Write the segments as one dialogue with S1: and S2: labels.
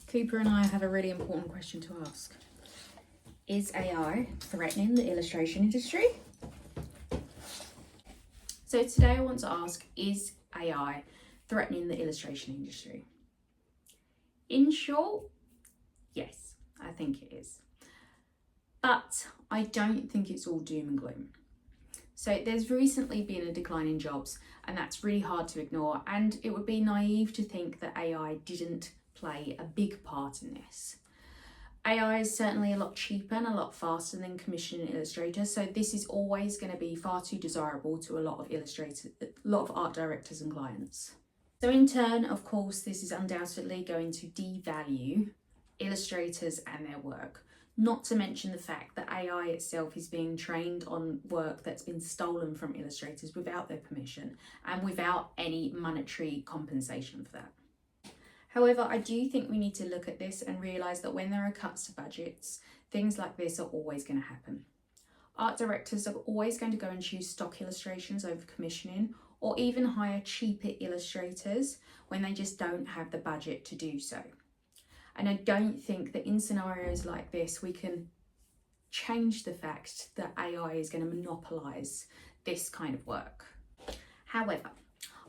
S1: Cooper and I have a really important question to ask. Is AI threatening the illustration industry? So today I want to ask, is AI threatening the illustration industry? In short, yes, I think it is. But I don't think it's all doom and gloom. So there's recently been a decline in jobs, and that's really hard to ignore, and it would be naive to think that AI didn't play a big part in this. AI is certainly a lot cheaper and a lot faster than commissioning illustrators, so this is always going to be far too desirable to a lot of art directors and clients. So in turn, of course, this is undoubtedly going to devalue illustrators and their work. Not to mention the fact that AI itself is being trained on work that's been stolen from illustrators without their permission and without any monetary compensation for that. However, I do think we need to look at this and realise that when there are cuts to budgets, things like this are always going to happen. Art directors are always going to go and choose stock illustrations over commissioning, or even hire cheaper illustrators when they just don't have the budget to do so. And I don't think that in scenarios like this, we can change the fact that AI is going to monopolise this kind of work. However,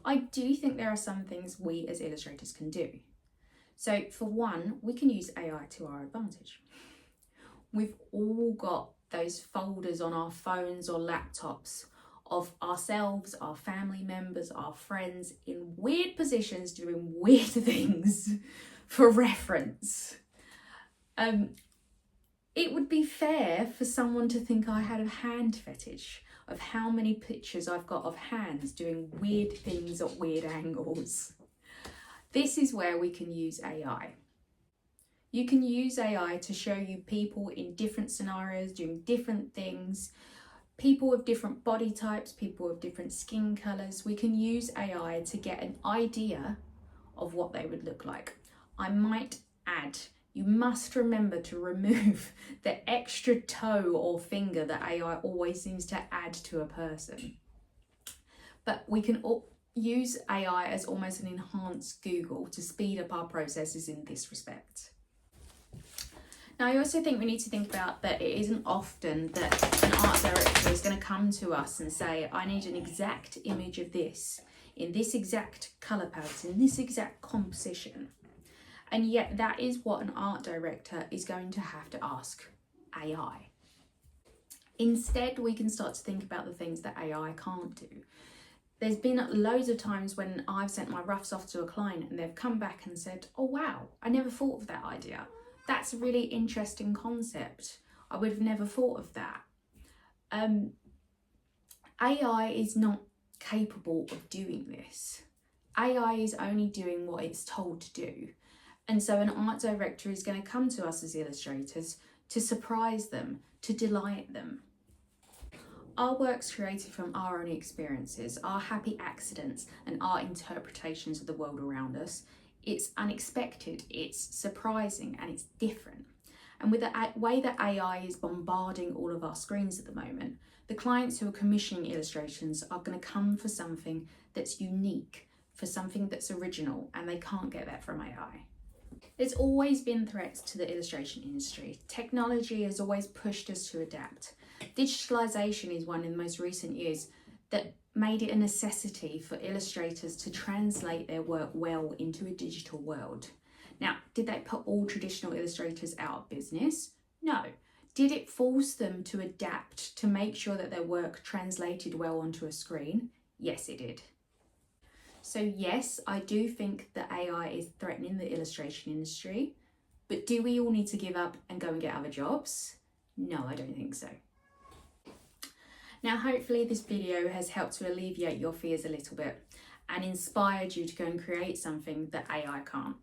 S1: I do think there are some things we as illustrators can do. So for one, we can use AI to our advantage. We've all got those folders on our phones or laptops of ourselves, our family members, our friends in weird positions doing weird things for reference. It would be fair for someone to think I had a hand fetish of how many pictures I've got of hands doing weird things at weird angles. This is where we can use AI. You can use AI to show you people in different scenarios doing different things, people with different body types, people with different skin colours. We can use AI to get an idea of what they would look like. I might add, you must remember to remove the extra toe or finger that AI always seems to add to a person. But we can use AI as almost an enhanced Google to speed up our processes in this respect. Now, I also think we need to think about that it isn't often that an art director is going to come to us and say, I need an exact image of this, in this exact colour palette, in this exact composition. And yet that is what an art director is going to have to ask AI. Instead, we can start to think about the things that AI can't do. There's been loads of times when I've sent my roughs off to a client and they've come back and said, oh wow, I never thought of that idea. That's a really interesting concept. I would have never thought of that. AI is not capable of doing this. AI is only doing what it's told to do. And so an art director is going to come to us as illustrators to surprise them, to delight them. Our work's created from our own experiences, our happy accidents and our interpretations of the world around us. It's unexpected, it's surprising, and it's different. And with the way that AI is bombarding all of our screens at the moment, the clients who are commissioning illustrations are going to come for something that's unique, for something that's original, and they can't get that from AI. There's always been threats to the illustration industry. Technology has always pushed us to adapt. Digitalisation is one in the most recent years that made it a necessity for illustrators to translate their work well into a digital world. Now, did they put all traditional illustrators out of business? No. Did it force them to adapt to make sure that their work translated well onto a screen? Yes, it did. So yes, I do think that AI is threatening the illustration industry, but do we all need to give up and go and get other jobs? No, I don't think so. Now, hopefully this video has helped to alleviate your fears a little bit and inspired you to go and create something that AI can't.